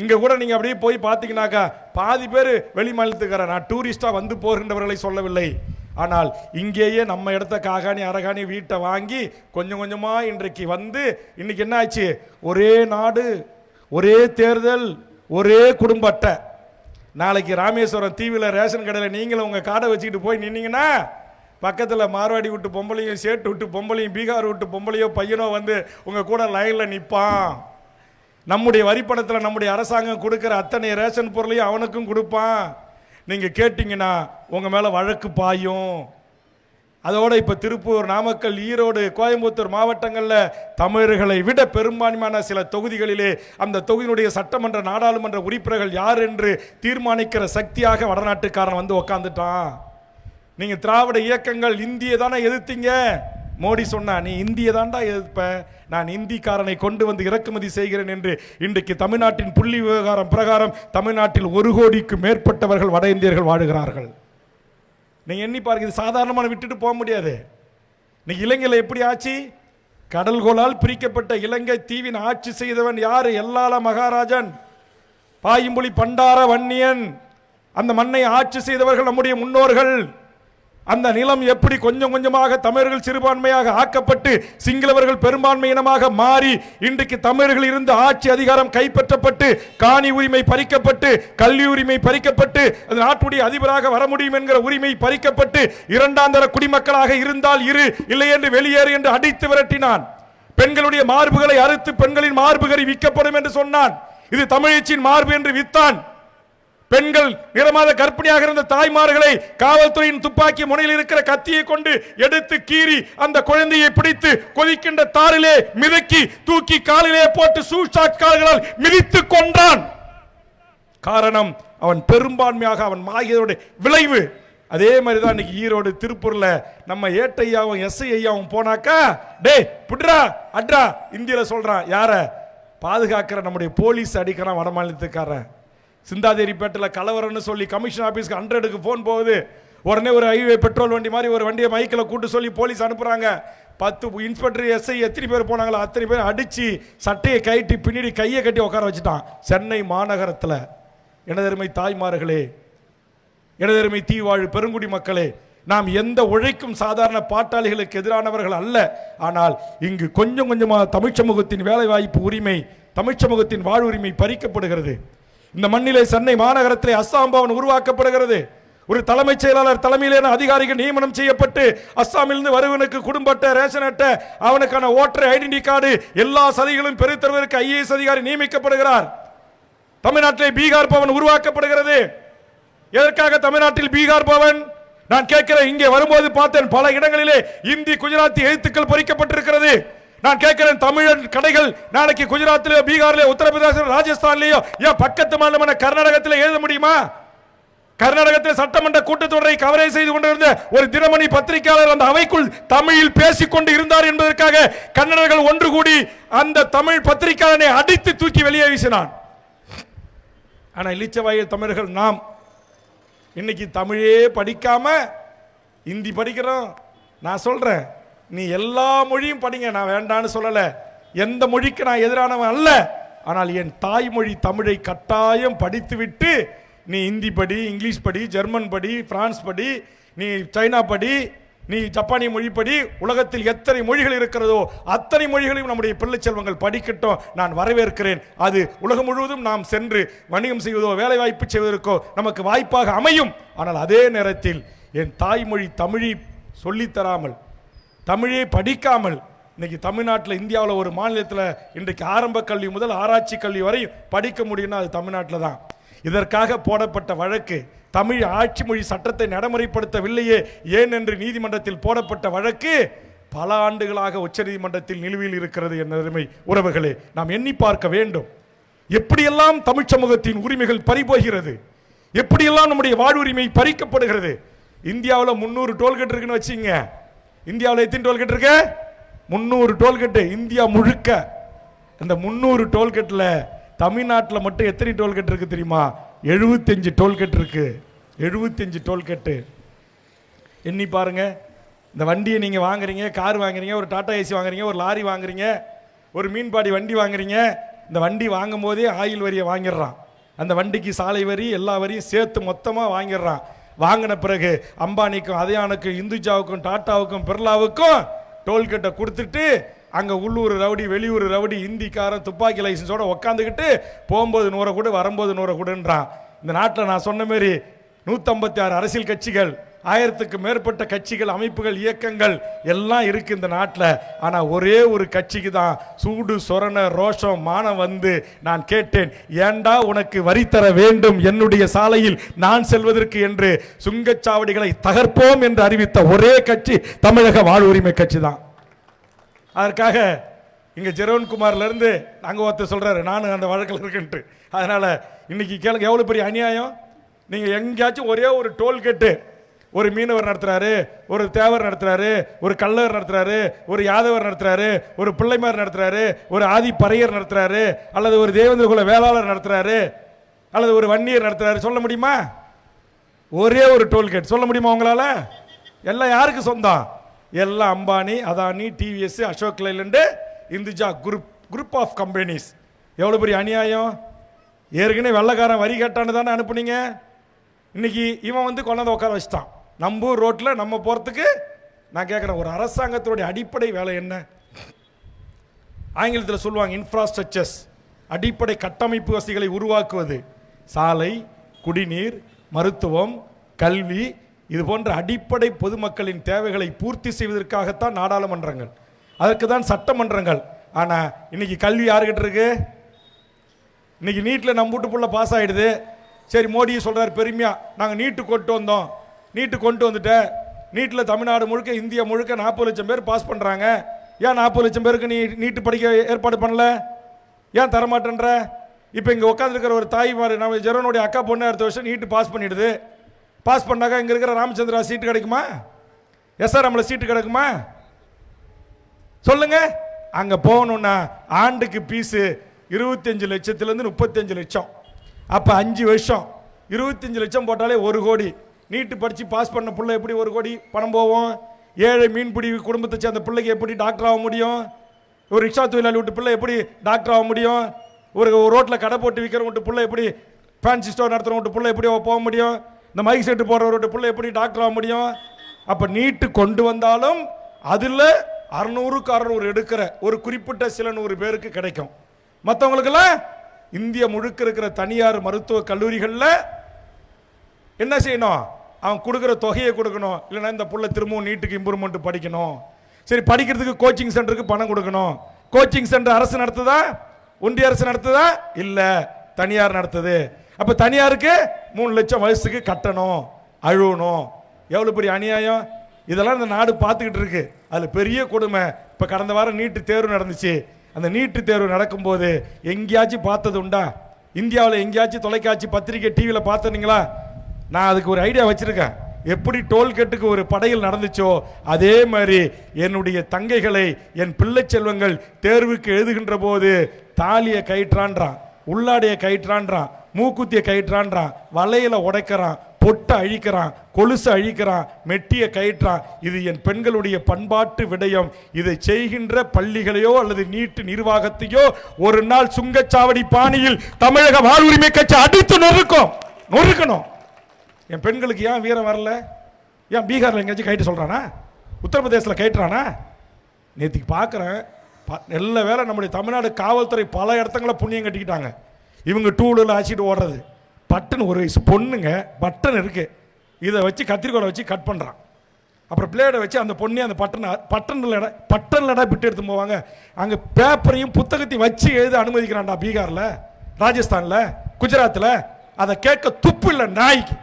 இங்க கூட நீங்க அப்படியே போய் பார்த்தீங்கன்னாக்கா பாதி பேர் வெளி மாநிலத்துக்கார, நான் டூரிஸ்டா வந்து போகின்றவர்களை சொல்லவில்லை. ஆனால் இங்கேயே நம்ம இடத்த காகாணி அரகாணி வீட்டை வாங்கி கொஞ்சம் கொஞ்சமா இன்றைக்கு வந்து இன்னைக்கு என்ன ஆச்சு, ஒரே நாடு ஒரே தேர்தல் ஒரே குடும்ப அட்டை. நாளைக்கு ராமேஸ்வரம் தீவில் ரேஷன் கடையில் நீங்களும் உங்கள் கார்டை வச்சுக்கிட்டு போய் நின்னீங்கன்னா பக்கத்தில் மார்வாடி விட்டு பொம்பளையும் சேட்டு விட்டு பொம்பளையும் பீகார் விட்டு பொம்பளையோ பையனோ வந்து உங்கள் கூட லைனில் நிற்பான். நம்முடைய வரிப்பணத்தில் நம்முடைய அரசாங்கம் கொடுக்குற அத்தனை ரேஷன் பொருளையும் அவனுக்கும் கொடுப்பான். நீங்கள் கேட்டிங்கன்னா உங்கள் மேலே வழக்கு பாயும். அதோட இப்போ திருப்பூர், நாமக்கல், ஈரோடு, கோயம்புத்தூர் மாவட்டங்களில் தமிழர்களை விட பெரும்பான்மையான சில தொகுதிகளிலே அந்த தொகுதியினுடைய சட்டமன்ற நாடாளுமன்ற உறுப்பினர்கள் யார் என்று தீர்மானிக்கிற சக்தியாக வடநாட்டுக்காரன் வந்து உக்காந்துட்டான். நீங்கள் திராவிட இயக்கங்கள் இந்தியை தானே எதிர்த்தீங்க. மோடி சொன்னா நீ இந்தியை தாண்டா எதிர்ப்ப, நான் இந்திக்காரனை கொண்டு வந்து இறக்குமதி செய்கிறேன் என்று இன்றைக்கு தமிழ்நாட்டின் புள்ளி விவகாரம் பிரகாரம் தமிழ்நாட்டில் 1 கோடிக்கு மேற்பட்டவர்கள் வட இந்தியர்கள் வாழுகிறார்கள். நீங்க எண்ணி பாருங்க, இது சாதாரணமான விட்டுட்டு போக முடியாது. இன்னைக்கு இலங்கையில் எப்படி ஆச்சு, கடல்கோளால் பிரிக்கப்பட்ட இலங்கை தீவின் ஆட்சி செய்தவன் யாரு, எல்லால மகாராஜன், பாயும்புலி பண்டார வன்னியன். அந்த மண்ணை ஆட்சி செய்தவர்கள் நம்முடைய முன்னோர்கள். அந்த நிலம் எப்படி கொஞ்சம் கொஞ்சமாக தமிழர்கள் சிறுபான்மையாக ஆக்கப்பட்டு சிங்களவர்கள் பெரும்பான்மை இனமாக மாறி இன்றைக்கு தமிழர்கள் இருந்த ஆட்சி அதிகாரம் கைப்பற்றப்பட்டு காணி உரிமை பறிக்கப்பட்டு கல்வி உரிமை பறிக்கப்பட்டு நாட்டுடைய அதிபராக வர முடியும் என்கிற உரிமை பறிக்கப்பட்டு 2ஆம் தர குடிமக்களாக இருந்தால் இரு, இல்லை என்று வெளியேறு என்று அடித்து விரட்டினான். பெண்களுடைய மார்புகளை அறுத்து பெண்களின் மார்புகளை விற்கப்படும் என்று சொன்னான். இது தமிழச்சியின் மார்பு என்று வித்தான். பெண்கள் நிறமாத கர்ப்பிணியாக இருந்த தாய்மார்களை காவல்துறையின் துப்பாக்கி முனையில் இருக்கிற கத்தியை கொண்டு எடுத்து கீறி அந்த குழந்தையை பிடித்து கொதிக்கின்ற தாரிலே மிதக்கி தூக்கி காலிலே போட்டு சூஷாட் கால்களால் மிதித்து கொண்டான். காரணம் அவன் பெரும்பான்மையாக அவன் மாகியதோட விளைவு. அதே மாதிரிதான் இன்னைக்கு ஈரோடு திருப்பூர்ல நம்ம ஏட்டையாவும் எஸ்ஐ ஐயாவும் போனாக்கா டே புட்ரா அட்ரா இந்தியில சொல்றான். யார பாதுகாக்கிற நம்முடைய போலீஸ் அடிக்கிறான் வட மாநிலத்துக்காரன். சிந்தாதேரிப்பேட்டில் கலவரம்னு சொல்லி கமிஷன் ஆஃபீஸ்க்கு 100க்கு ஃபோன் போகுது. உடனே ஒரு ஹைவே பெட்ரோல் வண்டி மாதிரி ஒரு வண்டியை மைக்கில் கூட்டு சொல்லி போலீஸ் அனுப்புகிறாங்க. 10 இன்ஸ்பெக்டர் எஸ்ஐ எத்தனை பேர் போனாங்களோ அத்தனை பேர் அடித்து சட்டையை கைட்டி பின்னாடி கையை கட்டி உட்கார வச்சுட்டான். சென்னை மாநகரத்தில். எனதருமை தாய்மார்களே, எனதருமை தீவாழ் பெருங்குடி மக்களே, நாம் எந்த உழைக்கும் சாதாரண பாட்டாளிகளுக்கு எதிரானவர்கள் அல்ல. ஆனால் இங்கு கொஞ்சம் கொஞ்சமாக தமிழ் சமூகத்தின் வேலை வாய்ப்பு உரிமை, தமிழ் சமூகத்தின் வாழ்வுரிமை பறிக்கப்படுகிறது. இந்த மண்ணிலே சென்னை மாநகரத்திலே அஸ்ஸாம் பவன் உருவாக்கப்படுகிறது. ஒரு தலைமைச் செயலாளர் தலைமையிலான அதிகாரிகள் நியமனம் செய்யப்பட்டு அஸ்ஸாமிலிருந்து வருவனுக்கு குடும்ப அட்டை, ரேஷன் அட்டை, அவனுக்கான ஓட்டர் ஐடென்டி கார்டு எல்லா சலுகைகளும் பெருத்தருவதற்கு ஐஏஎஸ் அதிகாரி நியமிக்கப்படுகிறார். தமிழ்நாட்டிலே பீகார் பவன் உருவாக்கப்படுகிறது. எதற்காக தமிழ்நாட்டில் பீகார் பவன்? நான் கேட்கிறேன், இங்கே வரும்போது பார்த்தேன் பல இடங்களிலே இந்தி குஜராத்தி எழுத்துக்கள் பொறிக்கப்பட்டிருக்கிறது. நான் கேட்கிறேன், தமிழர் கடைகள் நாளைக்கு குஜராத்திலோ பீகார்லயோ உத்தரப்பிரதேச ராஜஸ்தான்லயோ ஏன் பக்கத்து மாநிலமான கர்நாடகத்தில் எழுத முடியுமா? கர்நாடகத்தில் சட்டமன்ற கூட்டத்தொடரை கவரேஜ் செய்து கொண்டிருந்த ஒரு தினமணி பத்திரிகையாளர் அந்த அவைக்குள் தமிழில் பேசிக்கொண்டு இருந்தார் என்பதற்காக கன்னடர்கள் ஒன்று கூடி அந்த தமிழ் பத்திரிகையாளனை அடித்து தூக்கி வெளியே வீசினான். ஆனா இளிச்சவாய தமிழர்கள் நாம் இன்னைக்கு தமிழே படிக்காம இந்தி படிக்கிறோம். நான் சொல்றேன், நீ எல்லா மொழியும் படிங்க, நான் வேண்டான்னு சொல்லல. எந்த மொழிக்கு நான் எதிரானவன் அல்ல. ஆனால் என் தாய்மொழி தமிழை கட்டாயம் படித்துவிட்டு நீ இந்தி படி, இங்கிலீஷ் படி, ஜெர்மன் படி, பிரான்ஸ் படி, நீ சைனா படி, நீ ஜப்பானிய மொழி படி. உலகத்தில் எத்தனை மொழிகள் இருக்கிறதோ அத்தனை மொழிகளையும் நம்முடைய பிள்ளை செல்வங்கள் படிக்கட்டும், நான் வரவேற்கிறேன். அது உலகம் முழுவதும் நாம் சென்று வணிகம் செய்வதோ வேலை வாய்ப்பு செய்வதற்கோ நமக்கு வாய்ப்பாக அமையும். ஆனால் அதே நேரத்தில் என் தாய்மொழி தமிழை சொல்லித்தராமல், தமிழே படிக்காமல் இன்னைக்கு தமிழ்நாட்டில் இந்தியாவில் ஒரு மாநிலத்தில் இன்றைக்கு ஆரம்ப கல்வி முதல் ஆராய்ச்சி கல்வி வரை படிக்க முடியும்னா அது தமிழ்நாட்டில் தான். இதற்காக போடப்பட்ட வழக்கு, தமிழ் ஆட்சி மொழி சட்டத்தை நடைமுறைப்படுத்தவில்லையே ஏன் என்று நீதிமன்றத்தில் போடப்பட்ட வழக்கு பல ஆண்டுகளாக உச்சநீதிமன்றத்தில் நிலுவையில் இருக்கிறது. என்னதுமை உறவுகளே, நாம் எண்ணி பார்க்க வேண்டும். எப்படியெல்லாம் தமிழ் சமூகத்தின் உரிமைகள் பறிபோகிறது, எப்படியெல்லாம் நம்முடைய வாழ்வுரிமை பறிக்கப்படுகிறது. இந்தியாவில் 300 டோல்கேட் இருக்குன்னு வச்சுங்க. இந்தியாவில் எத்தனை டோல்கேட் இருக்கு? 300 டோல்கேட் இந்தியா முழுக்க. இந்த 300 டோல்கேட்ல தமிழ்நாட்டில் மட்டும் எத்தனை டோல்கேட் இருக்கு தெரியுமா? 75 டோல்கேட் இருக்கு. 75 டோல்கேட்டு. எண்ணி பாருங்க. இந்த வண்டியை நீங்க வாங்குறீங்க, கார் வாங்குறீங்க, ஒரு டாடா ஏசி வாங்குறீங்க, ஒரு லாரி வாங்குறீங்க, ஒரு மீன்பாடி வண்டி வாங்குறீங்க, இந்த வண்டி வாங்கும் போதே ஆயில் வரியை வாங்கிடுறான். அந்த வண்டிக்கு சாலை வரி எல்லா வரியும் சேர்த்து மொத்தமாக வாங்கிடுறான். வாங்கின பிறகு அம்பானிக்கும் அதையானுக்கும் இந்துஜாவுக்கும் டாட்டாவுக்கும் பிர்லாவுக்கும் டோல்கேட்டை கொடுத்துட்டு அங்கே உள்ளூர் ரவுடி வெளியூர் ரவுடி இந்திக்காரன் துப்பாக்கி லைசன்ஸோட உக்காந்துக்கிட்டு போகும்போது 100 கொடு வரும்போது 100 கொடுன்றான். இந்த நாட்டில் நான் சொன்ன மாதிரி 156 அரசியல் கட்சிகள், 1000க்கு மேற்பட்ட கட்சிகள், அமைப்புகள், இயக்கங்கள் எல்லாம் இருக்கு இந்த நாட்டில். ஆனால் ஒரே ஒரு கட்சிக்கு தான் சூடு சொரண ரோஷம் மானம் வந்து நான் கேட்டேன், ஏண்டா உனக்கு வரி தர வேண்டும் என்னுடைய சாலையில் நான் செல்வதற்கு என்று சுங்கச்சாவடிகளை தகர்ப்போம் என்று அறிவித்த ஒரே கட்சி தமிழக வாழ்வுரிமை கட்சி தான். அதற்காக இங்கே ஜெரோன்குமார்ல இருந்து அங்கே ஒருத்தர் சொல்றாரு நானும் அந்த வழக்கில் இருக்குன்ட்டு. அதனால இன்னைக்கு கேளுங்க எவ்வளோ பெரிய அநியாயம். நீங்கள் எங்கேயாச்சும் ஒரே ஒரு டோல்கேட்டு ஒரு மீனவர் நடத்துறாரு, ஒரு தேவர் நடத்துறாரு, ஒரு கல்லர் நடத்துறாரு, ஒரு யாதவர் நடத்துறாரு, ஒரு பிள்ளைமார் நடத்துறாரு, ஒரு ஆதி பறையர் நடத்துறாரு, அல்லது ஒரு தேவேந்திர குல வேளாளர் நடத்துறாரு, அல்லது ஒரு வன்னியர் நடத்துறாரு, சொல்ல முடியுமா? ஒரே ஒரு டோல்கேட் சொல்ல முடியுமா உங்களால? எல்லாம் யாருக்கு சொந்தம்? எல்லாம் Ambani, Adani, TVS, Ashok Leyland, Hinduja group of companies. எவ்வளோ பெரிய அநியாயம். ஏற்கனவே வெள்ளக்காரன் வரி கட்டான்னு தானே அனுப்புனீங்க. இன்னைக்கு இவன் வந்து கொண்டாந்து உட்கார வச்சுட்டான். நம்பூர் ரோட்டில் நம்ம போகிறதுக்கு நான் கேட்குறேன், ஒரு அரசாங்கத்தினுடைய அடிப்படை வேலை என்ன? ஆங்கிலத்தில் சொல்லுவாங்க இன்ஃப்ராஸ்ட்ரக்சர்ஸ், அடிப்படை கட்டமைப்பு வசதிகளை உருவாக்குவது. சாலை, குடிநீர், மருத்துவம், கல்வி, இது போன்ற அடிப்படை பொதுமக்களின் தேவைகளை பூர்த்தி செய்வதற்காகத்தான் நாடாளுமன்றங்கள், அதற்கு தான் சட்டமன்றங்கள். ஆனால் இன்னைக்கு கல்வி யாருக்கிட்ட இருக்கு? இன்னைக்கு நீட்டில் நம்ம வீட்டு புள்ள பாஸ் ஆகிடுது. சரி, மோடி சொல்கிறார் பெருமையாக, நாங்கள் நீட்டு கொண்டு வந்தோம், நீட்டு கொண்டு வந்துட்டேன். நீட்டில் தமிழ்நாடு முழுக்க இந்தியா முழுக்க 40 லட்சம் பேர் பாஸ் பண்ணுறாங்க. ஏன் 40 லட்சம் பேருக்கு நீ நீட்டு படிக்க ஏற்பாடு பண்ணல? ஏன் தரமாட்டேன்ற? இப்போ இங்கே உட்காந்துருக்கிற ஒரு தாய் மாதிரி நம்ம ஜெரோனுடைய அக்கா பொண்ணு அடுத்த வருஷம் நீட்டு பாஸ் பண்ணிடுது. பாஸ் பண்ணாக்கா இங்கே இருக்கிற ராமச்சந்திரா சீட்டு கிடைக்குமா? எஸ்ஆர்எம்ல சீட்டு கிடைக்குமா? சொல்லுங்க. அங்கே போகணுன்னா ஆண்டுக்கு பீஸு 25 லட்சத்துலேருந்து 35 லட்சம். அப்போ 5 வருஷம் 25 லட்சம் போட்டாலே 1 கோடி. நீட்டு படித்து பாஸ் பண்ண பிள்ளை எப்படி 1 கோடி பணம் போவோம்? ஏழை மீன்பிடி குடும்பத்தை சேர்ந்த பிள்ளைக்கு எப்படி டாக்டர் ஆக முடியும்? ஒரு ரிக்ஷா தொழிலாளி விட்டு பிள்ளை எப்படி டாக்டர் ஆக முடியும்? ஒரு ரோட்டில் கடை போட்டு விற்கிற விட்டு பிள்ளை எப்படி, ஃபேன்சி ஸ்டோர் நடத்துகிற விட்டு பிள்ளை எப்படி போக முடியும்? இந்த மைக் செட்டு போடுற விட்டு பிள்ளை எப்படி டாக்டர் ஆக முடியும்? அப்போ நீட்டு கொண்டு வந்தாலும் அதில் 600க்கு 600 எடுக்கிற ஒரு குறிப்பிட்ட சில 100 பேருக்கு கிடைக்கும். மற்றவங்களுக்கெல்லாம் இந்திய முழுக்க இருக்கிற தனியார் மருத்துவ கல்லூரிகளில் என்ன செய்யணும்? அவன் கொடுக்குற தொகையை கொடுக்கணும். இல்லைன்னா இந்த புள்ள திரும்பவும் நீட்டுக்கு இம்ப்ரூவ்மெண்ட் படிக்கணும். சரி, படிக்கிறதுக்கு கோச்சிங் சென்டருக்கு பணம் கொடுக்கணும். கோச்சிங் சென்டர் அரசு நடத்துதா? ஒன்றிய அரசு நடத்துதா? இல்லை, தனியார் நடத்துது. அப்போ தனியாருக்கு 3 லட்சம் வயசுக்கு கட்டணும், அழுவணும். எவ்வளோ பெரிய அநியாயம். இதெல்லாம் இந்த நாடு பார்த்துக்கிட்டு இருக்கு. அதில் பெரிய கொடுமை. இப்போ கடந்த வாரம் நீட்டு தேர்வு நடந்துச்சு. அந்த நீட்டு தேர்வு நடக்கும்போது எங்கேயாச்சும் பார்த்தது உண்டா? இந்தியாவில் எங்கேயாச்சும் தொலைக்காட்சி, பத்திரிகை, டிவியில் பார்த்தீங்களா? நான் அதுக்கு ஒரு ஐடியா வச்சிருக்கேன். எப்படி டோல்கேட்டுக்கு ஒரு படையில் நடந்துச்சோ அதே மாதிரி என்னுடைய தங்கைகளை, என் பிள்ளை செல்வங்கள் தேர்வுக்கு எழுதுகின்ற போது தாலியை கயிற்றான்றான், உள்ளாடைய கயிற்றான்றான், மூக்குத்திய கயிற்றான்றான், வலையில உடைக்கிறான், பொட்டை அழிக்கிறான், கொலுசு அழிக்கிறான், மெட்டிய கயிற்றான். இது என் பெண்களுடைய பண்பாட்டு விடயம். இதை செய்கின்ற பள்ளிகளையோ அல்லது நீட்டு நிர்வாகத்தையோ ஒரு நாள் சுங்கச்சாவடி பாணியில் தமிழக வாழ்வுரிமை கட்சி அடித்து நொறுக்கணும். என் பெண்களுக்கு ஏன் வீரம் வரல? ஏன் பீகாரில் எங்கேயாச்சும் கைட்டு சொல்றானா? உத்தரப்பிரதேசத்தில் கைட்டுறானா? நேற்றுக்கு பார்க்குறேன், நல்ல வேலை நம்முடைய தமிழ்நாடு காவல்துறை பல இடத்துல புண்ணியம் கட்டிக்கிட்டாங்க. இவங்க டூலில் ஆச்சிட்டு ஓடுறது, பட்டன் ஒரு பொண்ணுங்க பட்டன் இருக்கு, இதை வச்சு கத்திரிக்கோலை வச்சு கட் பண்ணுறான். அப்புறம் பிளேடை வச்சு அந்த பொண்ணே அந்த பட்டனில் பிட்டு எடுத்து போவாங்க. அங்கே பேப்பரையும் புத்தகத்தையும் வச்சு எழுத அனுமதிக்கிறான்டா பீகாரில், ராஜஸ்தானில், குஜராத்தில். அதை கேட்க துப்பு இல்லை நாய்க்கு.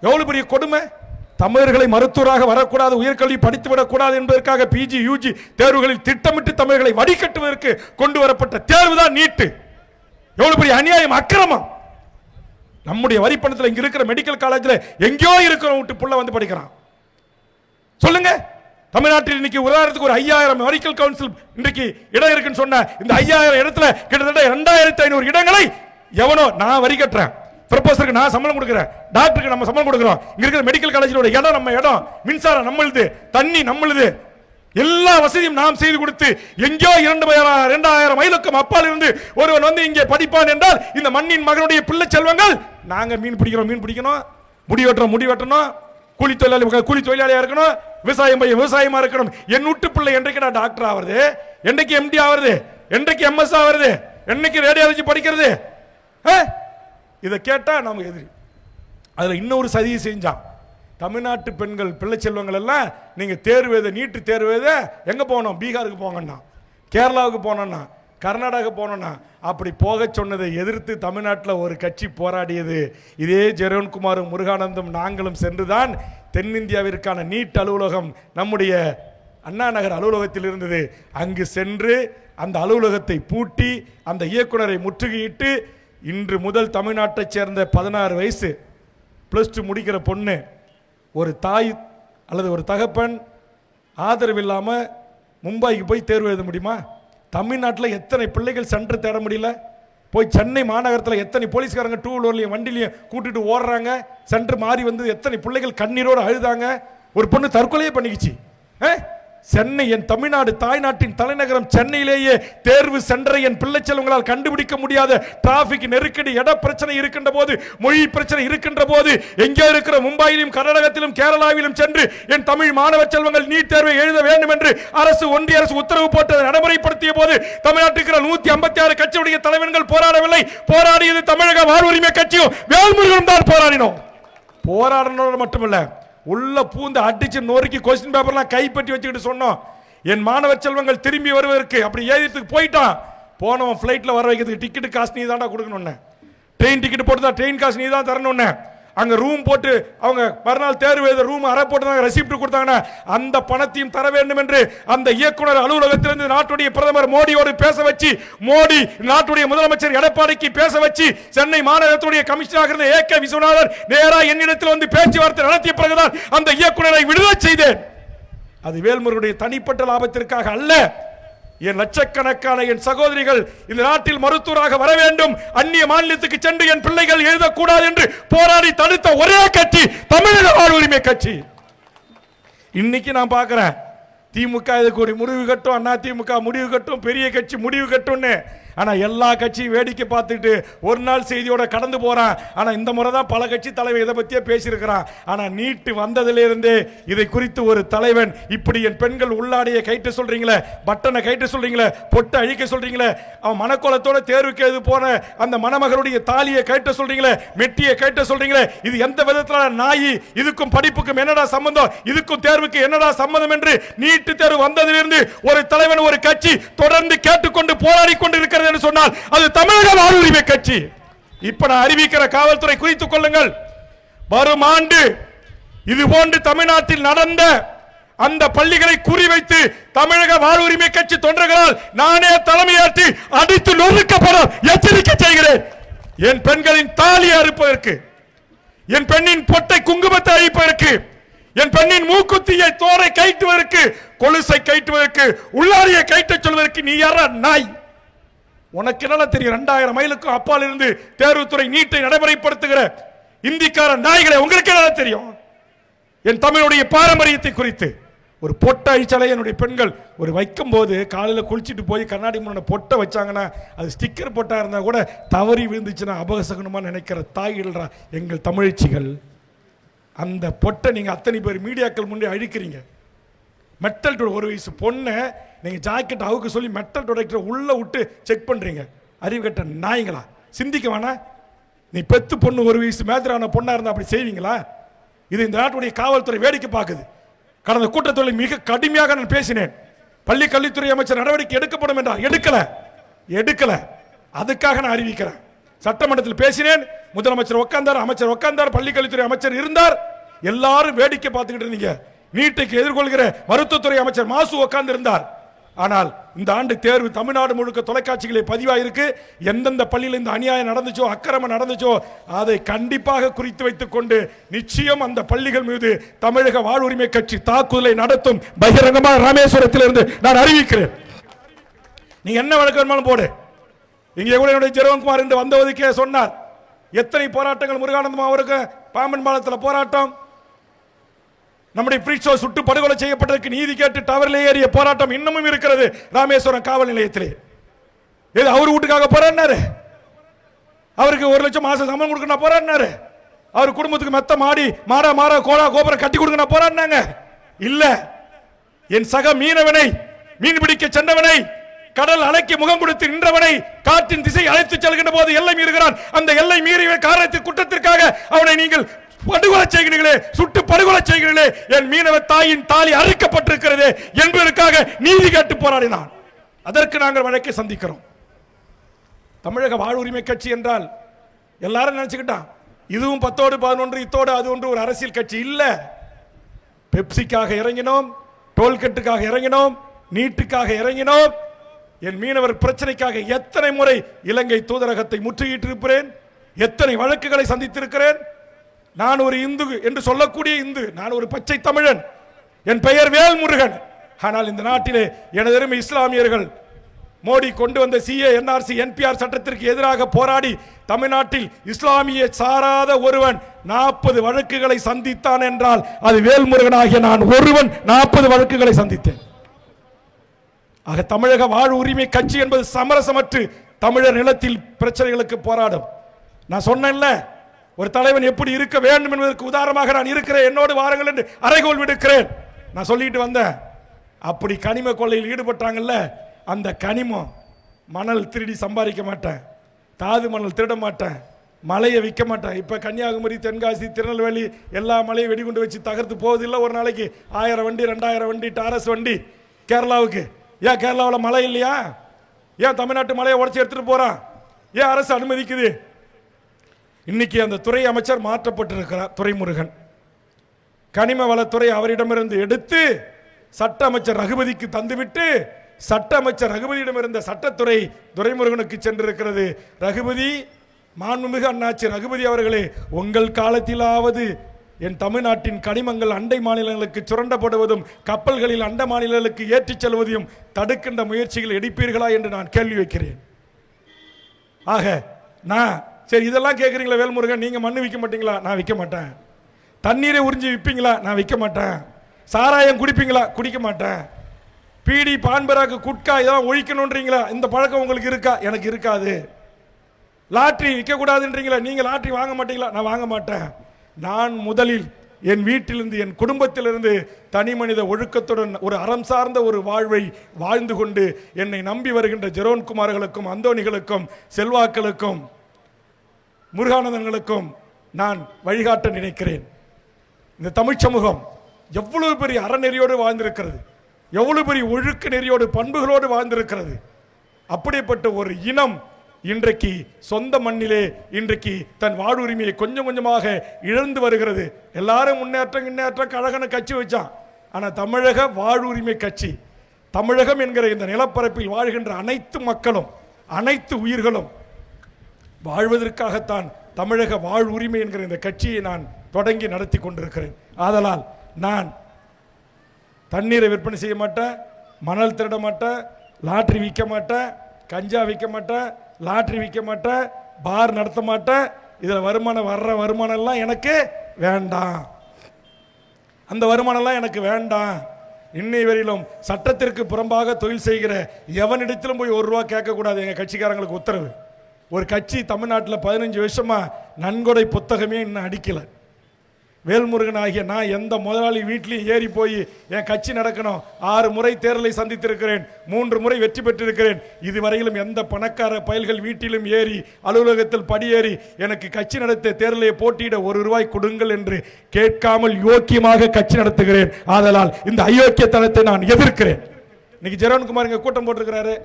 எவ்வளவு பெரிய கொடுமை. தமிழர்களை மருத்துவராக வரக்கூடாது, உயர்கல்வி படித்து விடக்கூடாது என்பதற்காக பிஜி யூஜி தேர்வுகளில் திட்டமிட்டு தமிழர்களை வடிகட்டுவதற்கு கொண்டு வரப்பட்ட தேர்வு தான் நீட்டு. எவ்வளவு பெரிய அநியாயம், அக்கிரமம். நம்முடைய வரி பணத்தில் இங்க இருக்கிற மெடிக்கல் காலேஜில் எங்கேயோ இருக்கிற விட்டு புள்ள வந்து படிக்கிறான். சொல்லுங்க. தமிழ்நாட்டில் இன்னைக்கு உதாரணத்துக்கு ஒரு 5000 மெடிக்கல் கவுன்சில் இன்றைக்கு இடம் இருக்குன்னு சொன்ன இந்த 5000 இடத்துல கிட்டத்தட்ட 2500 இடங்களை எவனோ நான் வரி கட்டுறேன், ப்ரொபோசருக்கு நான் சம்பளம் கொடுக்குறேன், டாக்டருக்கு நம்ம சம்பளம் கொடுக்குறோம். இங்க இருக்கிற மெடிக்கல் காலேஜோட இடம் நம்ம இடம், மின்சாரம் நம்மளுது, தண்ணி நம்மளுது. எல்லா வசதியும் நாம் செய்து கொடுத்து எங்கேயோ 2000 மைலுக்கும் அப்பால் இருந்து ஒருவன் வந்து இங்கே படிப்பான் என்றால் இந்த மண்ணின் மகனுடைய பிள்ளை செல்வங்கள் நாங்க மீன் பிடிக்கணும், முடி வெட்டணும், கூலி தொழிலாளியா இருக்கணும், விவசாயம் விவசாயமா இருக்கணும். என் வீட்டு பிள்ளை என்றைக்கு நான் டாக்டர் ஆவறது, என்றைக்கு எம்டி ஆவறது, என்றைக்கு எம்எஸ் ஆவறது, என்னைக்கு ரேடியாலஜி படிக்கிறது? இதை கேட்டா நமக்கு எதிரி. அதுல இன்னொரு சதியை செஞ்சான். தமிழ்நாட்டு பெண்கள் பிள்ளை செல்வங்கள் எல்லாம் நீங்க தேர்வு நீட்டு தேர்வு எங்க போனோம்? பீகாருக்கு போங்கன்னா, கேரளாவுக்கு போனோம்னா, கர்நாடகா போனோம்னா, அப்படி போக சொன்னதை எதிர்த்து தமிழ்நாட்டில் ஒரு கட்சி போராடியது. இதே ஜெரோன்குமாரும் முருகானந்தும் நாங்களும் சென்றுதான் தென்னிந்தியாவிற்கான நீட் அலுவலகம் நம்முடைய அண்ணா நகர் அலுவலகத்தில் இருந்தது. அங்கு சென்று அந்த அலுவலகத்தை பூட்டி அந்த இயக்குனரை முற்றுகையிட்டு இன்று முதல் தமிழ்நாட்டைச் சேர்ந்த 16 வயசு +2 முடிக்கிற பொண்ணு, ஒரு தாய் அல்லது ஒரு தகப்பன் ஆதரவு இல்லாமல் மும்பைக்கு போய் தேர்வு எழுத முடியுமா? தமிழ்நாட்டில் எத்தனை பிள்ளைகள் சென்று தேட முடியல? போய் சென்னை மாநகரத்தில் எத்தனை போலீஸ்காரங்க 2 வீலர்லையும் வண்டிலையும் கூட்டிட்டு ஓடுறாங்க. சென்று மாறி வந்து எத்தனை பிள்ளைகள் கண்ணீரோடு அழுதாங்க. ஒரு பொண்ணு தற்கொலையே பண்ணிக்கிச்சு. சென்னை, என் தமிழ்நாடு தாய்நாட்டின் தலைநகரம் சென்னையிலேயே தேர்வு சென்றை என் பிள்ளை செல்வங்களால் கண்டுபிடிக்க முடியாத டிராபிக் நெருக்கடி, இட பிரச்சனை இருக்கின்ற போது, மொழி பிரச்சனை இருக்கின்ற போது, எங்கே இருக்கிற மும்பையிலும் கர்நாடகத்திலும் கேரளாவிலும் சென்று என் தமிழ் மாணவ செல்வங்கள் நீட் தேர்வை எழுத வேண்டும் என்று அரசு, ஒன்றிய அரசு உத்தரவு போட்டு நடைமுறைப்படுத்திய போது தமிழ்நாட்டுக்கு 156 கட்சியுடைய தலைவர்கள் போராடவில்லை. போராடியது தமிழக வாழ்வுரிமை கட்சியும் வேல்முருகனும் தான் போராடினோம். போராடினோடு மட்டுமல்ல, உள்ள பூந்து அடிச்சு நொறுக்கி கொஸ்டின் பேப்பர்லாம் கைப்பற்றி வச்சுக்கிட்டு சொன்னோம், என் மாணவ செல்வங்கள் திரும்பி வருவதற்கு. அப்படி ஏறியதுக்கு போயிட்டான். போனவன் ஃப்ளைட்டில் வர வைக்கிறதுக்கு டிக்கெட் காசு நீ தான்டா கொடுக்கணும்னு, ட்ரெயின் டிக்கெட் போட்டு தான் ட்ரெயின் காசு நீ தான் தரணும்னு. அங்கே ரூம் போட்டு அவங்க மறுநாள் தேர்வு எழுத ரூம் அறை போட்டு தான் ரெசிப்ட் கொடுத்தாங்கன்னா அந்த பணத்தையும் தர வேண்டும் என்று அந்த இயக்குனர் அலுவலகத்திலிருந்து நாட்டுடைய பிரதமர் மோடியோடு பேச வச்சு, மோடி நாட்டுடைய முதலமைச்சர் எடப்பாடிக்கு பேச வச்சு, சென்னை மாநகரத்துடைய கமிஷனராக இருந்த AK விஸ்வநாதன் நேரா என்னிடத்தில் வந்து பேச்சுவார்த்தை நடத்திய பிறகுதான் அந்த இயக்குனரை விடுதலை செய்தேன். அது வேல்முருகனுடைய தனிப்பட்ட லாபத்திற்காக அல்ல. என் லட்சக்கணக்கான என் சகோதரிகள் இந்த நாட்டில் மருத்துவராக வர வேண்டும், அந்நிய மாநிலத்துக்கு சென்று என் பிள்ளைகள் எழுதக்கூடாது என்று போராடி தடுத்த ஒரே கட்சி தமிழக வாழ்வுரிமை கட்சி. இன்னைக்கு நான் பார்க்கிறேன், திமுக இதுக்கு ஒரு முடிவு கட்டும், அண்ணா திமுக முடிவு கட்டும், பெரிய கட்சி முடிவு கட்டும்னு. ஆனா எல்லா கட்சியும் வேடிக்கை பார்த்துட்டு ஒரு நாள் செய்தியோட கடந்து போறான். ஆனா இந்த முறை தான் பல கட்சி தலைவர் இதை பத்தியே பேசியிருக்கிறான். ஆனா நீட்டு வந்ததிலிருந்தே இதை குறித்து ஒரு தலைவன், இப்படி என் பெண்கள் உள்ளாடைய கைட்டு சொல்றீங்களே, பட்டனை கைட்டு சொல்றீங்களே, பொட்டை அழிக்க சொல்றீங்களே, அவன் மனக்கோலத்தோட தேர்வுக்கு எது போன அந்த மணமகளுடைய தாலியை கைட்ட சொல்றீங்களே, மெட்டியை கைட்ட சொல்றீங்களே, இது எந்த விதத்துல நாயி? இதுக்கும் படிப்புக்கும் என்னடா சம்பந்தம்? இதுக்கும் தேர்வுக்கு என்னடா சம்பந்தம் என்று நீட்டு தேர்வு வந்ததிலிருந்து ஒரு தலைவன், ஒரு கட்சி தொடர்ந்து கேட்டுக்கொண்டு போராடி கொண்டு இருக்கிறது என்று சொன்னால் அது தமிழக வாழ்வுரிமை கட்சி. இப்ப நான் அறிவிக்கிற காவல்துறை குறித்துக் கொள்ளுங்கள். வரும் ஆண்டு இது போன்று தமிழ்நாட்டில் நடந்த அந்த பள்ளிகளை குறிவைத்து தமிழக வாழ்வுரிமை கட்சி தொண்டர்களால் நானே தலைமையேற்று அடித்து நொறுக்கப்பட எச்சரிக்கை செய்கிறேன். என் பெண்களின் தாலியை அறுப்பதற்கு, என் பெண்ணின் பொட்டை குங்குமத்தை அழிப்பதற்கு, என் பெண்ணின் மூக்குத்தியை தோரை கைட்டுவதற்கு, கொலுசை கைட்டுவதற்கு, உள்ளாரியை கைட்ட சொல்வதற்கு நீ யாரா நாய்? உனக்கு என்ன தெரியும்? 2000 மைலுக்கும் அப்பால் இருந்து தேர்வுத்துறை நீட்டை நடைமுறைப்படுத்துகிற இந்திக்கார நாய்களை உங்களுக்கு என்ன தெரியும்? என் தமிழுடைய பாரம்பரியத்தை குறித்து ஒரு பொட்டை அழிச்சாலே என்னுடைய பெண்கள் ஒரு வைக்கும் போது காலையில் குளிச்சுட்டு போய் கண்ணாடி முன்னாடி பொட்டை வச்சாங்கன்னா அது ஸ்டிக்கர் பொட்டா இருந்தா கூட தவறி விழுந்துச்சுன்னா அபகசகனமா நினைக்கிற தாய்கள்ரா எங்கள் தமிழச்சிகள். அந்த பொட்டை நீங்க அத்தனை பேர் மீடியாக்கள் முன்னே அழிக்கிறீங்க. மெட்டல் ஒரு வயசு பொண்ணை நீங்க ஜாக்கெட் அவுக்கு சொல்லி மெட்டல் ப்ரொடக்டரை உள்ள விட்டு செக் பண்றீங்க. அறிவு கட்ட நாய்களா, சிந்திக்க வேணா? நீ பெத்து பொண்ணு ஒரு வயசு மேஜரான பொண்ணா இருந்தா அப்படி செய்வீங்களா? இது இந்த நாட்டுடைய காவல்துறை வேடிக்கை பார்க்குது. கடந்த கூட்டத்தில் மிக கடுமையாக நான் பேசினேன். பள்ளி கல்வித்துறை அமைச்சர் நடவடிக்கை எடுக்கப்படும் என்றார். எடுக்கல. அதுக்காக நான் அறிவிக்கிறேன். சட்டமன்றத்தில் பேசினேன், முதலமைச்சர் உட்கார்ந்தார், அமைச்சர் உட்கார்ந்தார், பள்ளி கல்வித்துறை அமைச்சர் இருந்தார். எல்லாரும் வேடிக்கை பார்த்துக்கிட்டு இருந்தீங்க. நீட்டுக்கு எதிர்கொள்கிற மருத்துவத்துறை அமைச்சர் மாசு உட்கார்ந்து இருந்தார். ஆனால் இந்த ஆண்டு தேர்வு தமிழ்நாடு முழுக்க தொலைக்காட்சிகளை பதிவாயிருக்கு. எந்தெந்த பள்ளியில் இந்த அநியாயம் நடந்துச்சோ, அக்கிரமம் நடந்துச்சோ அதை கண்டிப்பாக குறித்து வைத்துக் கொண்டு நிச்சயம் அந்த பள்ளிகள் மீது தமிழக வாழ்வுரிமை கட்சி தாக்குதலை நடத்தும். பகிரங்கமாக ராமேஸ்வரத்திலிருந்து நான் அறிவிக்கிறேன். நீங்க என்ன வழக்கு வேணுமாலும் போடு. இங்கே கூட என்னுடைய ஜெரோன்குமார் இன்று வந்தவதுக்கே சொன்னார், எத்தனை போராட்டங்கள் முருகானந்தம் அவருக்கு பாம்பன் பாலத்தில் போராட்டம், நம்முடைய பிரீட்ஷோ சுட்டு படுகொலை செய்யப்பட்டதற்கு நீதி கேட்டு டவரில் ஏறிய போராட்டம் இன்னமும் இருக்கிறது ராமேஸ்வரம் காவல் நிலையத்திலே. ஏது அவர் வீட்டுக்காக போறாரு, அவருக்கு 1 லட்சம் மாசம் சம்பளம் கொடுக்க போறாரு, அவர் குடும்பத்துக்கு மெத்த மாடி மாடா கோலா கோபுரம் கட்டி கொடுக்க போறாங்க. இல்ல, என் சக மீனவனை, மீன் பிடிக்க சென்றவனை, கடல் அலைக்கு முகம் கொடுத்து நின்றவனை காற்றின் திசை அழைத்து செல்கின்ற போது எல்லை மீறுகிறான். அந்த எல்லை மீறிய காரணத்தின் குற்றத்திற்காக அவனை நீங்கள் படுகொலை செய்கிறீர்களே, சுட்டு படுகொலை செய்கிறீர்களே, என் மீனவ தாயின் தாலி அறுக்கப்பட்டிருக்கிறது என்பதற்காக நீதி கேட்டு போராடினான். அதற்கு நாங்கள் வழக்கை சந்திக்கிறோம். தமிழக வாழ்வுரிமை கட்சி என்றால் எல்லாரும் நினைச்சுக்கிட்டான் இதுவும் 10ஓடு 11 இத்தோடு அது ஒன்று ஒரு அரசியல் கட்சி இல்ல. பெப்சிக்காக இறங்கினோம், டோல்கட்டுக்காக இறங்கினோம், நீட்டுக்காக இறங்கினோம். என் மீனவர் பிரச்சனைக்காக எத்தனை முறை இலங்கை தூதரகத்தை முற்றுகையிட்டிருக்கிறேன், எத்தனை வழக்குகளை சந்தித்திருக்கிறேன். நான் ஒரு இந்து என்று சொல்லக்கூடிய இந்து, நான் ஒரு பச்சை தமிழன், என் பெயர் வேல்முருகன். ஆனால் இந்த நாட்டிலே எனது இஸ்லாமியர்கள் மோடி கொண்டு வந்த CA NRC NPR சட்டத்திற்கு எதிராக போராடி தமிழ்நாட்டில் இஸ்லாமிய சாராத ஒருவன் 40 வழக்குகளை சந்தித்தான் என்றால் அது வேல்முருகனாகிய நான் ஒருவன் 40 வழக்குகளை சந்தித்தேன். ஆக தமிழக வாழ் உரிமை கட்சி என்பது சமரசமற்று தமிழர் நிலத்தில் பிரச்சனைகளுக்கு போராடும். நான் சொன்னேன்ல, ஒரு தலைவன் எப்படி இருக்க வேண்டும் என்பதற்கு உதாரணமாக நான் இருக்கிறேன், என்னோடு வாருங்கள் என்று அறைகோல் விடுக்கிறேன். நான் சொல்லிட்டு வந்தேன். அப்படி கனிம கொள்ளையில் ஈடுபட்டாங்கல்ல, அந்த கனிமம் மணல் திருடி சம்பாதிக்க மாட்டேன், தாது மணல் திருட மாட்டேன், மலையை விற்க மாட்டேன். இப்போ கன்னியாகுமரி, தென்காசி, திருநெல்வேலி எல்லா மலையும் வெடிகுண்டு வச்சு தகர்த்து போவதில்லை. ஒரு நாளைக்கு 1000 வண்டி 2000 வண்டி டாரஸ் வண்டி கேரளாவுக்கு. ஏன் கேரளாவில் மழை இல்லையா? ஏன் தமிழ்நாட்டு மலையை உடச்சி எடுத்துட்டு போறான்? ஏன் அரசு அனுமதிக்குது? இன்னைக்கு அந்த துறை அமைச்சர் மாற்றப்பட்டிருக்கிறார், துரைமுருகன். கனிம வளத்துறை அவரிடமிருந்து எடுத்து சட்ட அமைச்சர் ரகுபதிக்கு தந்துவிட்டு சட்ட அமைச்சர் ரகுபதியிடம் இருந்த சட்டத்துறை துரைமுருகனுக்கு சென்றிருக்கிறது. ரகுபதி, மாண்புமிகு அண்ணாச்சி ரகுபதி அவர்களே, உங்கள் காலத்திலாவது என் தமிழ்நாட்டின் கனிமங்கள் அண்டை மாநிலங்களுக்கு சுரண்டப்படுவதும் கப்பல்களில் அண்ட மாநிலங்களுக்கு ஏற்றிச் செல்வதையும் தடுக்கின்ற முயற்சிகள் எடுப்பீர்களா என்று நான் கேள்வி வைக்கிறேன். ஆக நான் சரி, இதெல்லாம் கேட்குறீங்களா வேல்முருகன், நீங்க மண்ணு விற்க மாட்டீங்களா? நான் விற்க மாட்டேன். தண்ணீரை உறிஞ்சி விற்பீங்களா? நான் விற்க மாட்டேன். சாராயம் குடிப்பீங்களா? குடிக்க மாட்டேன். பீடி, பான்பராக்கு, குட்கா இதெல்லாம் ஒழிக்கணும்ன்றீங்களா? இந்த பழக்கம் உங்களுக்கு இருக்கா? எனக்கு இருக்காது. லாட்ரி விற்கக்கூடாதுன்றீங்களா? நீங்க லாட்ரி வாங்க மாட்டீங்களா? நான் வாங்க மாட்டேன். நான் முதலில் என் வீட்டிலிருந்து, என் குடும்பத்திலிருந்து தனி மனித ஒழுக்கத்துடன் ஒரு அறம் சார்ந்த ஒரு வாழ்வை வாழ்ந்து கொண்டு என்னை நம்பி வருகின்ற ஜெரோன்குமார்களுக்கும், அந்தோணிகளுக்கும், செல்வாக்களுக்கும், முருகானந்தங்களுக்கும் நான் வழிகாட்ட நினைக்கிறேன். இந்த தமிழ் சமூகம் எவ்வளவு பெரிய அறநெறியோடு வாழ்ந்திருக்கிறது, எவ்வளவு பெரிய ஒழுக்க நெறியோடு பண்புகளோடு வாழ்ந்திருக்கிறது. அப்படிப்பட்ட ஒரு இனம் இன்றைக்கு சொந்த மண்ணிலே இன்றைக்கு தன் வாழ்வுரிமையை கொஞ்சம் கொஞ்சமாக இழந்து வருகிறது. எல்லாரும் முன்னேற்றம் கழகன கட்சி வச்சான். ஆனால் தமிழக வாழ்வுரிமை கட்சி, தமிழகம் என்கிற இந்த நிலப்பரப்பில் வாழ்கின்ற அனைத்து மக்களும், அனைத்து உயிர்களும் வாழ்வதற்காகத்தான் தமிழக வாழ்வுரிமை என்கிற இந்த கட்சியை நான் தொடங்கி நடத்தி கொண்டிருக்கிறேன். ஆதலால் நான் தண்ணீரை விற்பனை செய்ய மாட்டேன், மணல் திருட மாட்டேன், லாட்ரி விற்க மாட்டேன், கஞ்சா விற்க மாட்டேன், லாட்ரி விற்க மாட்டேன், பார் நடத்த மாட்டேன். இதில் வர்ற வருமானம் எல்லாம் எனக்கு வேண்டாம். அந்த வருமானம்லாம் எனக்கு வேண்டாம். இன்னை வரையிலும் சட்டத்திற்கு புறம்பாக தொழில் செய்கிற எவனிடத்திலும் போய் ₹1 கேட்கக்கூடாது. எங்கள் கட்சிக்காரங்களுக்கு உத்தரவு. ஒரு கட்சி தமிழ்நாட்டில் 15 வருஷமா நன்கொடை புத்தகமே இன்னும் அடிக்கலை. வேல்முருகன் ஆகிய நான் எந்த முதலாளி வீட்லையும் ஏறி போய் என் கட்சி நடக்கணும். 6 முறை தேர்தலை சந்தித்திருக்கிறேன், 3 முறை வெற்றி பெற்றிருக்கிறேன். இதுவரையிலும் எந்த பணக்கார பயல்கள் வீட்டிலும் ஏறி அலுவலகத்தில் படியேறி எனக்கு கட்சி நடத்த தேர்தலை போட்டியிட ₹1 கொடுங்கள் என்று கேட்காமல் யோக்கியமாக கட்சி நடத்துகிறேன். ஆதலால் இந்த அயோக்கியத்தனத்தை நான் எதிர்க்கிறேன். இன்னைக்கு ஜெரோன்குமார் இங்க கூட்டம் போட்டிருக்கிறாரு,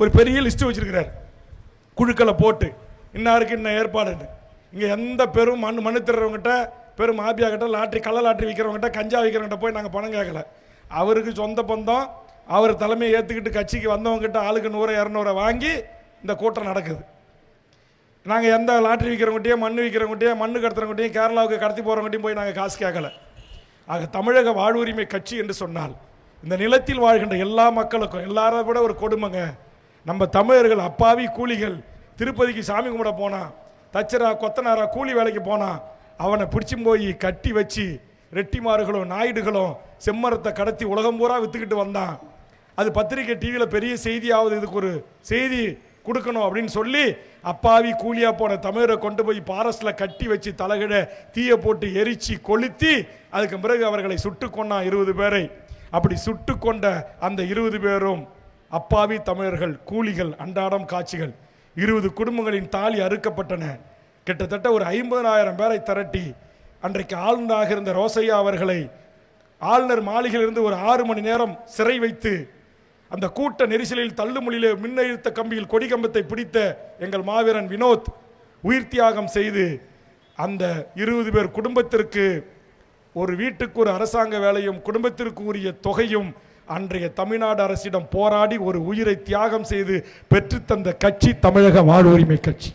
ஒரு பெரிய லிஸ்ட் வச்சிருக்கிறார், குழுக்களை போட்டு இன்னாருக்கு இன்ன ஏற்பாடு. இங்கே எந்த பெரும் மண்ணு திருறவங்ககிட்ட, பெரும் மாபியா கிட்ட, லாட்ரி கள்ள லாட்ரி விற்கிறவங்ககிட்ட, கஞ்சா விற்கிறவங்கிட்ட போய் நாங்கள் பணம் கேட்கல. அவருக்கு சொந்த பந்தம், அவர் தலைமையை ஏற்றுக்கிட்டு கட்சிக்கு வந்தவங்ககிட்ட ஆளுக்கு 100-200 வாங்கி இந்த கூட்டம் நடக்குது. நாங்கள் எந்த லாட்ரி விற்கிறவங்ககிட்டயும், மண்ணு விற்கிறவங்ககிட்டயும், மண்ணு கடத்துறவங்ககிட்டயும், கேரளாவுக்கு கடத்தி போகிறவங்ககிட்டையும் போய் நாங்கள் காசு கேட்கல. ஆக தமிழக வாழ்வுரிமை கட்சி என்று சொன்னால் இந்த நிலத்தில் வாழ்கின்ற எல்லா மக்களுக்கும், எல்லாரை விட ஒரு கொடுமைங்க, நம்ம தமிழர்கள் அப்பாவி கூலிகள். திருப்பதிக்கு சாமி கும்பிட போனா, தச்சரா கொத்தனாரா கூலி வேலைக்கு போனா, அவனை பிடிச்சும் போய் கட்டி வச்சு ரெட்டிமார்களும் நாயுடுகளும் செம்மரத்தை கடத்தி உலகம் பூரா வித்துக்கிட்டு வந்தான். அது பத்திரிகை டிவியில் பெரிய செய்தியாவது, இதுக்கு ஒரு செய்தி கொடுக்கணும் அப்படின்னு சொல்லி அப்பாவி கூலியா போன தமிழரை கொண்டு போய் பாரஸ்ட்ல கட்டி வச்சு தலைகிட தீய போட்டு எரிச்சு கொளுத்தி அதுக்கு பிறகு அவர்களை சுட்டு கொண்டான் 20 பேரை. அப்படி சுட்டு கொண்ட அந்த 20 பேரும் அப்பாவி தமிழர்கள், கூலிகள், அன்றாடம் காட்சிகள். 20 குடும்பங்களின் தாலி அறுக்கப்பட்டன. கிட்டத்தட்ட ஒரு 50,000 பேரை திரட்டி அன்றைக்கு ஆளுநராக இருந்த ரோசையா அவர்களை ஆளுநர் மாளிகையிலிருந்து ஒரு 6 மணி நேரம் சிறை வைத்து அந்த கூட்ட நெரிசலில் தள்ளுமொழியிலே மின்னழுத்த கம்பியில் கொடிகம்பத்தை பிடித்த எங்கள் மாவீரன் வினோத் உயிர் தியாகம் செய்து அந்த 20 பேர் குடும்பத்திற்கு ஒரு வீட்டுக்கு ஒரு அரசாங்க வேலையும் குடும்பத்திற்கு உரிய தொகையும் அன்றைய தமிழ்நாடு அரசிடம் போராடி ஒரு உயிரை தியாகம் செய்து பெற்றுத்தந்த கட்சி தமிழக வாழ்வுரிமை கட்சி.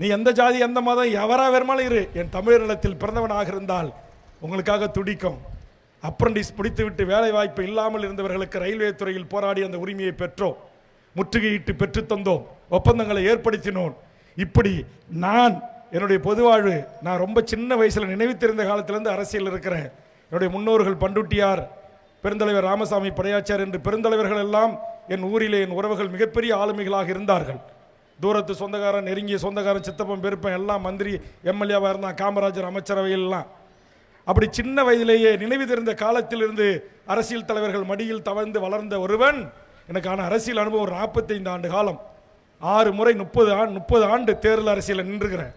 நீ எந்த ஜாதி எந்த மதம் எவரா வேறுமாலும் இரு, என் தமிழர் நிலத்தில் பிறந்தவனாக இருந்தால் உங்களுக்காக துடிக்கும். அப்ரண்டிஸ் முடித்துவிட்டு வேலை வாய்ப்பு இல்லாமல் இருந்தவர்களுக்கு ரயில்வே துறையில் போராடி அந்த உரிமையை பெற்றோம், முற்றுகையிட்டு பெற்று தந்தோம், ஒப்பந்தங்களை ஏற்படுத்தினோம். இப்படி நான் என்னுடைய பொதுவாழ்வு, நான் ரொம்ப சின்ன வயசில் நினைவு தெரிந்த காலத்திலிருந்து அரசியல் இருக்கிறேன். என்னுடைய முன்னோர்கள் பண்டுட்டியார், பெருந்தலைவர் ராமசாமி படையாச்சார் என்று பெருந்தலைவர்கள் எல்லாம் என் ஊரிலே என் உறவுகள் மிகப்பெரிய ஆளுமைகளாக இருந்தார்கள். தூரத்து சொந்தக்காரன், நெருங்கிய சொந்தக்காரன், சித்தப்பன் பெருப்பன் எல்லாம் மந்திரி எம்எல்ஏவாக இருந்தான், காமராஜர் அமைச்சரவையெல்லாம். அப்படி சின்ன வயதிலேயே நினைவு தெரிந்த காலத்திலிருந்து அரசியல் தலைவர்கள் மடியில் தவழ்ந்து வளர்ந்த ஒருவன். எனக்கான அரசியல் அனுபவம் ஒரு 45 ஆண்டு காலம், 6 முறை 30 ஆண்டு தேர்தல் அரசியலில் நின்றுகிறேன்.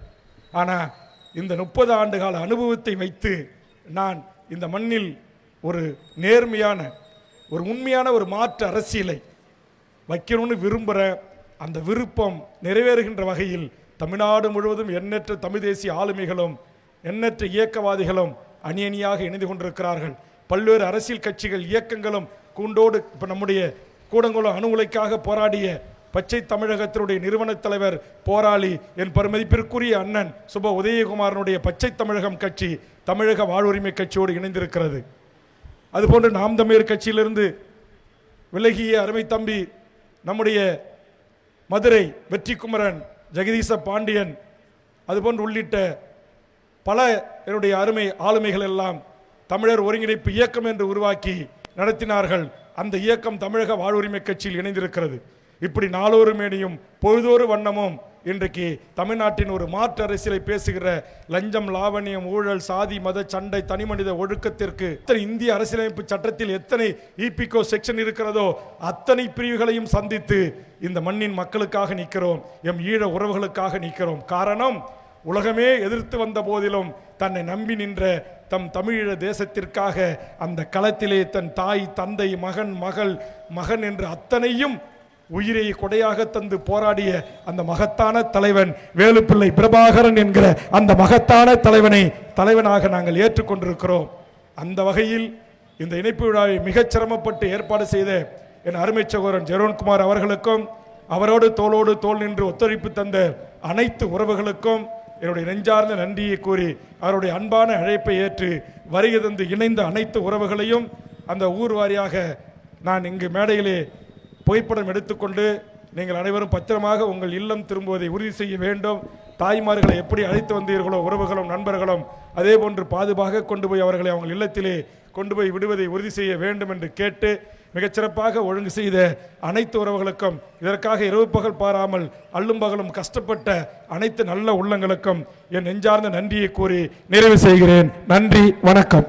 ஆனால் இந்த 30 ஆண்டு கால அனுபவத்தை வைத்து நான் இந்த மண்ணில் ஒரு நேர்மையான, ஒரு உண்மையான ஒரு மாற்று அரசியலை வைக்கணும்னு விரும்புகிற அந்த விருப்பம் நிறைவேறுகின்ற வகையில் தமிழ்நாடு முழுவதும் எண்ணற்ற தமிழ் தேசிய ஆளுமைகளும் எண்ணற்ற இயக்கவாதிகளும் அணி அணியாக இணைந்து கொண்டிருக்கிறார்கள். பல்வேறு அரசியல் கட்சிகள், இயக்கங்களும் கூண்டோடு இப்போ நம்முடைய கூடங்குளம் அணு உலைக்காக போராடிய பச்சை தமிழகத்தினுடைய நிறுவன தலைவர், போராளி, என் பெருமதிப்பிற்குரிய அண்ணன் சுப உதயகுமாரனுடைய பச்சை தமிழகம் கட்சி தமிழக வாழ்வுரிமை கட்சியோடு இணைந்திருக்கிறது. அதுபோன்று நாம் தமிழர் கட்சியிலிருந்து விலகிய அருமை தம்பி நம்முடைய மதுரை வெற்றி குமரன், ஜெகதீச பாண்டியன், அதுபோன்று உள்ளிட்ட பல என்னுடைய அருமை ஆளுமைகள் எல்லாம் தமிழர் ஒருங்கிணைப்பு இயக்கம் என்று உருவாக்கி நடத்தினார்கள். அந்த இயக்கம் தமிழக வாழ்வுரிமை கட்சியில் இணைந்திருக்கிறது. இப்படி நாளொரு மேனியும் பொழுதொரு வண்ணமும் இன்றைக்கு தமிழ்நாட்டின் ஒரு மாற்று அரசியலை பேசுகிற லஞ்சம், லாவணியம், ஊழல், சாதி, மத சண்டை, தனிமனித ஒழுக்கத்திற்கு இந்திய அரசியலமைப்பு சட்டத்தில் எத்தனை ஈபிகோ செக்ஷன் இருக்கிறதோ அத்தனை பிரிவுகளையும் சந்தித்து இந்த மண்ணின் மக்களுக்காக நிற்கிறோம், எம் ஈழ உறவுகளுக்காக நிற்கிறோம். காரணம், உலகமே எதிர்த்து வந்த போதிலும் தன்னை நம்பி நின்ற தம் தமிழீழ தேசத்திற்காக அந்த களத்திலே தன் தாய், தந்தை, மகன், மகன் என்று அத்தனையும் உயிரை கொடையாக தந்து போராடிய அந்த மகத்தான தலைவன் வேலுப்பிள்ளை பிரபாகரன் என்கிற அந்த மகத்தான தலைவனை தலைவனாக நாங்கள் ஏற்றுக்கொண்டிருக்கிறோம். அந்த வகையில் இந்த இணைப்பு விழாவை மிகச் சிரமப்பட்டு ஏற்பாடு செய்த என் அருமை சகோதரன் ஜெரோன்குமார் அவர்களுக்கும், அவரோடு தோளோடு தோள் நின்று ஒத்துழைப்பு தந்த அனைத்து உறவுகளுக்கும் என்னுடைய நெஞ்சார்ந்த நன்றியை கூறி அவருடைய அன்பான அழைப்பை ஏற்று வருகை தந்து இணைந்த அனைத்து உறவுகளையும் அந்த ஊர் வாரியாக நான் இங்கு மேடையிலே புகைப்படம் எடுத்துக்கொண்டு நீங்கள் அனைவரும் பத்திரமாக உங்கள் இல்லம் திரும்புவதை உறுதி செய்ய வேண்டும். தாய்மார்களை எப்படி அழைத்து வந்தீர்களோ உறவுகளும் நண்பர்களும் அதே போன்று பாதுகாப்பாக கொண்டு போய் அவர்களை அவங்க இல்லத்திலே கொண்டு போய் விடுவதை உறுதி செய்ய வேண்டும் என்று கேட்டு மிகச்சிறப்பாக ஒழுங்கு செய்த அனைத்து உறவுகளுக்கும், இதற்காக இரவு பகல் பாராமல் அல்லும் பகலும் கஷ்டப்பட்ட அனைத்து நல்ல உள்ளங்களுக்கும் என் நெஞ்சார்ந்த நன்றியை கூறி நிறைவு செய்கிறேன். நன்றி, வணக்கம்.